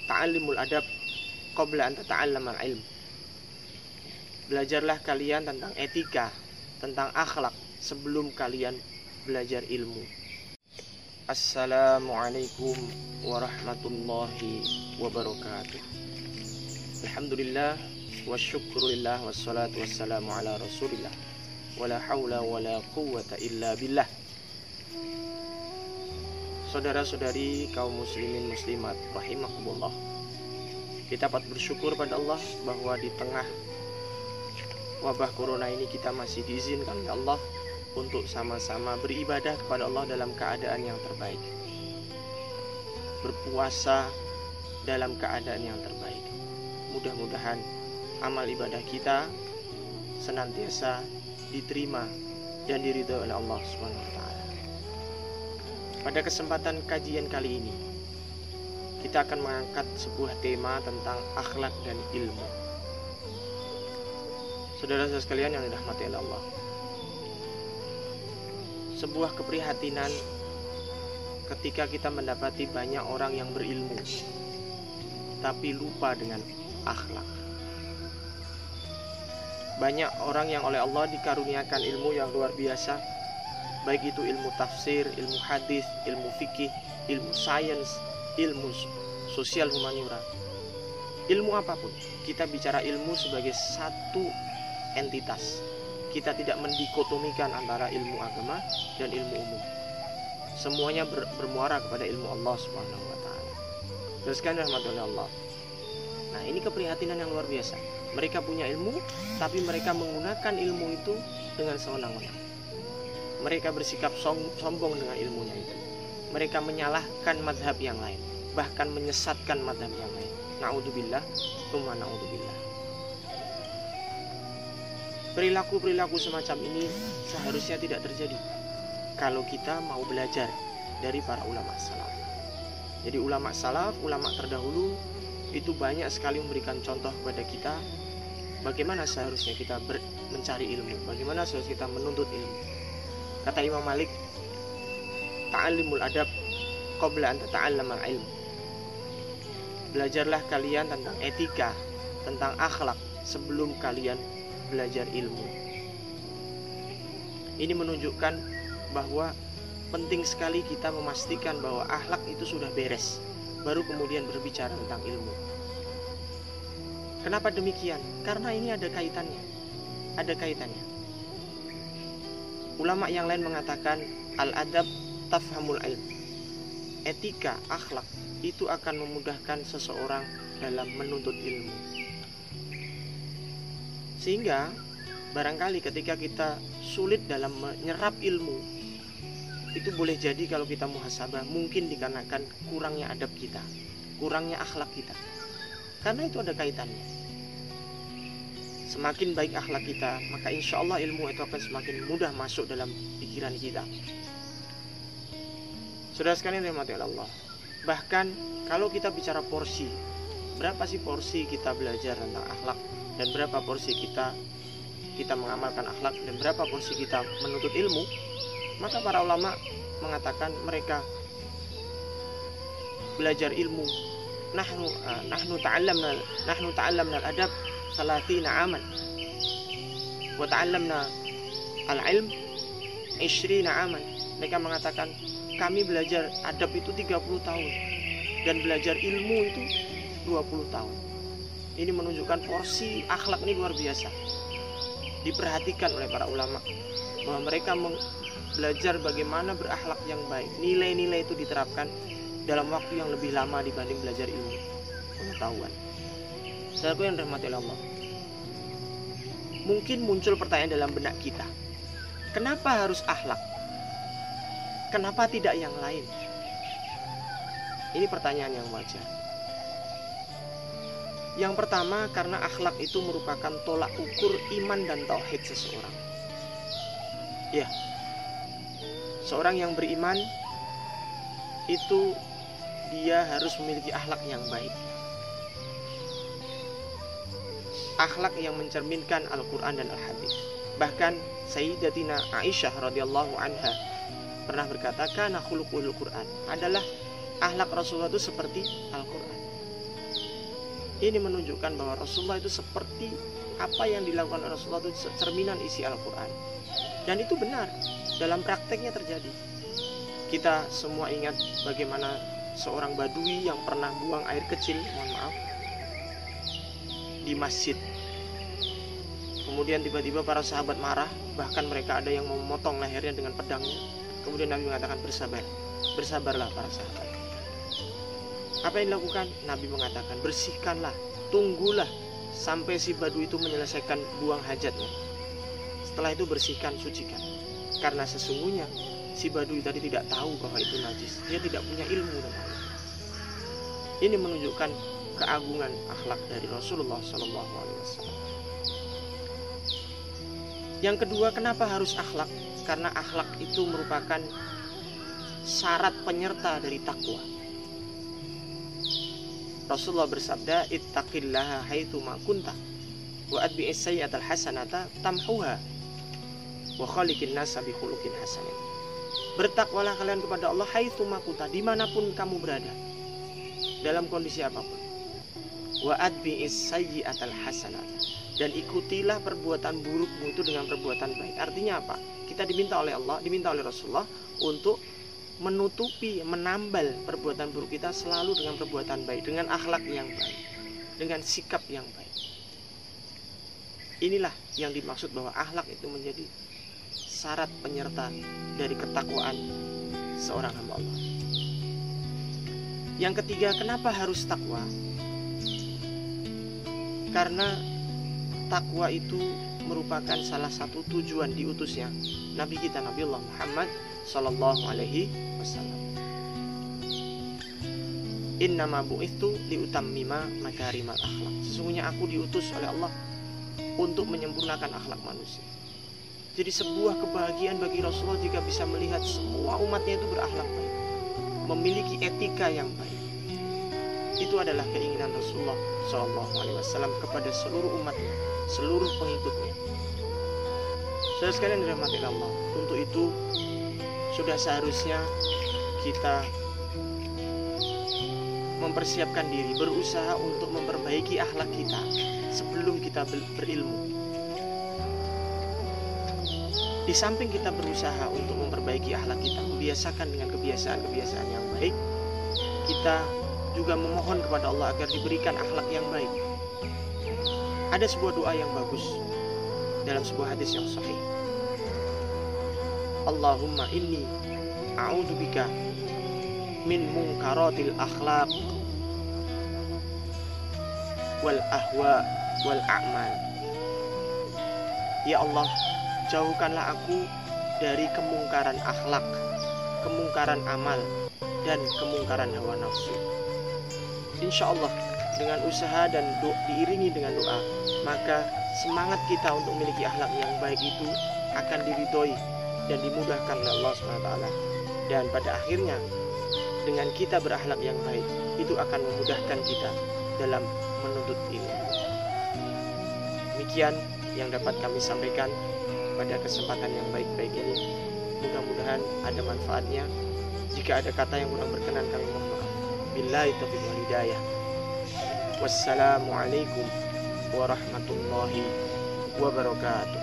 ta'allimul adab qabla an tata'allamal ilm. Belajarlah kalian tentang etika, tentang akhlak sebelum kalian belajar ilmu. Assalamualaikum warahmatullahi wabarakatuh. Alhamdulillah wa syukurillah wassalatu wassalamu ala rasulillah wala hawla wala quwwata illa billah. Saudara-saudari kaum muslimin muslimat rahimakumullah, kita patut bersyukur pada Allah bahwa di tengah wabah corona ini kita masih diizinkan oleh Allah untuk sama-sama beribadah kepada Allah dalam keadaan yang terbaik, berpuasa dalam keadaan yang terbaik. Mudah-mudahan amal ibadah kita senantiasa diterima dan diridhoi oleh Allah Subhanahu wa taala. Pada kesempatan kajian kali ini, kita akan mengangkat sebuah tema tentang akhlak dan ilmu. Saudara-saudara sekalian yang dirahmati oleh Allah, sebuah keprihatinan ketika kita mendapati banyak orang yang berilmu tapi lupa dengan akhlak. Banyak orang yang oleh Allah dikaruniakan ilmu yang luar biasa, baik itu ilmu tafsir, ilmu hadis, ilmu fikih, ilmu sains, ilmu sosial humaniora, ilmu apapun. Kita bicara ilmu sebagai satu entitas. Kita tidak mendikotomikan antara ilmu agama dan ilmu umum. Semuanya bermuara kepada ilmu Allah Subhanahu wa taala. Teruskan rahmatullah Allah. Nah, ini keprihatinan yang luar biasa. Mereka punya ilmu, tapi mereka menggunakan ilmu itu dengan sewenang-wenang. Mereka bersikap sombong dengan ilmunya itu. Mereka menyalahkan mazhab yang lain, bahkan menyesatkan mazhab yang lain. Na'udzubillah, tsumma na'udzubillah. Perilaku-perilaku semacam ini seharusnya tidak terjadi kalau kita mau belajar dari para ulama salaf. Jadi ulama salaf, ulama terdahulu itu banyak sekali memberikan contoh kepada kita bagaimana seharusnya kita mencari ilmu, bagaimana seharusnya kita menuntut ilmu. Kata Imam Malik, ta'allimul adab qabla an tata'allamal ilm. Belajarlah kalian tentang etika, tentang akhlak sebelum kalian belajar ilmu. Ini menunjukkan bahwa penting sekali kita memastikan bahwa akhlak itu sudah beres, baru kemudian berbicara tentang ilmu. Kenapa demikian? Karena ini ada kaitannya. Ada kaitannya. Ulama yang lain mengatakan al-adab tafhamul ilm. Etika, akhlak itu akan memudahkan seseorang dalam menuntut ilmu. Sehingga barangkali ketika kita sulit dalam menyerap ilmu, itu boleh jadi kalau kita muhasabah mungkin dikarenakan kurangnya adab kita, kurangnya akhlak kita. Karena itu ada kaitannya. Semakin baik akhlak kita, maka insya Allah ilmu itu akan semakin mudah masuk dalam pikiran kita. Saudara sekalian rahmati Allah. Bahkan kalau kita bicara porsi, berapa sih porsi kita belajar tentang akhlak, dan berapa porsi kita mengamalkan akhlak, dan berapa porsi kita menuntut ilmu, maka para ulama mengatakan mereka belajar ilmu. Nahnu ta'allamna al-adab 30 aman wa ta'allamna al-ilm 20 aman. Mereka mengatakan kami belajar adab itu 30 tahun dan belajar ilmu itu 20 tahun. Ini menunjukkan porsi akhlak ini luar biasa. Diperhatikan oleh para ulama bahwa mereka belajar bagaimana berakhlak yang baik. Nilai-nilai itu diterapkan dalam waktu yang lebih lama dibanding belajar ilmu pengetahuan. Saudaraku yang dirahmati Allah, mungkin muncul pertanyaan dalam benak kita, kenapa harus akhlak? Kenapa tidak yang lain? Ini pertanyaan yang wajar. Yang pertama, karena akhlak itu merupakan tolak ukur iman dan tauhid seseorang. Ya, seorang yang beriman itu dia harus memiliki akhlak yang baik, akhlak yang mencerminkan Al-Quran dan Al-Hadis. Bahkan Sayyidatina Aisyah radhiyallahu anha pernah berkata, kana khuluqul Quran, adalah akhlak Rasulullah itu seperti Al-Quran. Ini menunjukkan bahwa Rasulullah itu seperti apa yang dilakukan Rasulullah itu cerminan isi Al-Quran. Dan itu benar, dalam prakteknya terjadi. Kita semua ingat bagaimana seorang badui yang pernah buang air kecil, mohon maaf, di masjid. Kemudian tiba-tiba para sahabat marah, bahkan mereka ada yang memotong lehernya dengan pedangnya. Kemudian Nabi mengatakan bersabar, bersabarlah para sahabat. Apa yang dilakukan? Nabi mengatakan bersihkanlah, tunggulah sampai si badui itu menyelesaikan buang hajatnya. Setelah itu bersihkan, sucikan. Karena sesungguhnya si badui tadi tidak tahu bahwa itu najis. Dia tidak punya ilmu tentang itu. Ini menunjukkan keagungan akhlak dari Rasulullah SAW. Yang kedua, kenapa harus akhlak? Karena akhlak itu merupakan syarat penyerta dari takwa. Rasulullah bersabda, ittaqillaha haitsu ma kunta wa atbi'is sayyi'atal hasanata tamhuha wa khaliqin nasa bi khuluqin hasanin. Bertakwalah kalian kepada Allah haitsu ma kunta, dimanapun kamu berada, dalam kondisi apapun. Wa atbi'is sayyi'atal hasanata, dan ikutilah perbuatan burukmu itu dengan perbuatan baik. Artinya apa? Kita diminta oleh Allah, diminta oleh Rasulullah untuk menutupi, menambal perbuatan buruk kita selalu dengan perbuatan baik, dengan akhlak yang baik, dengan sikap yang baik. Inilah yang dimaksud bahwa akhlak itu menjadi syarat penyerta dari ketakwaan seorang hamba Allah. Yang ketiga, kenapa harus takwa? Karena takwa itu merupakan salah satu tujuan diutusnya Nabi kita, Nabiullah Muhammad Sallallahu Alaihi Wasallam. Innama bu'ithu liutammima makarimal akhlak. Sesungguhnya aku diutus oleh Allah untuk menyempurnakan akhlak manusia. Jadi sebuah kebahagiaan bagi Rasulullah jika bisa melihat semua umatnya itu berakhlak baik, memiliki etika yang baik. Itu adalah keinginan Rasulullah Sallallahu Alaihi Wasallam kepada seluruh umatnya, seluruh pengikutnya. Saudara sekalian dirahmati Allah, untuk itu sudah seharusnya kita mempersiapkan diri, berusaha untuk memperbaiki akhlak kita sebelum kita berilmu. Di samping kita berusaha untuk memperbaiki akhlak kita, membiasakan dengan kebiasaan-kebiasaan yang baik, kita juga memohon kepada Allah agar diberikan akhlak yang baik. Ada sebuah doa yang bagus dalam sebuah hadis yang sahih. Allahumma inni a'udzubika min munkaratil akhlaq wal ahwa wal a'mal. Ya Allah, jauhkanlah aku dari kemungkaran akhlak, kemungkaran amal, dan kemungkaran hawa nafsu. Insya Allah dengan usaha dan diiringi dengan doa, maka semangat kita untuk memiliki akhlak yang baik itu akan diridhoi dan dimudahkan oleh Allah SWT. Dan pada akhirnya dengan kita berakhlak yang baik, itu akan memudahkan kita dalam menuntut ilmu. Demikian yang dapat kami sampaikan pada kesempatan yang baik-baik ini. Mudah-mudahan ada manfaatnya. Jika ada kata yang kurang berkenan, kami mohon maaf. Billahi taufiq wal hidayah. Wassalamualaikum warahmatullahi wabarakatuh.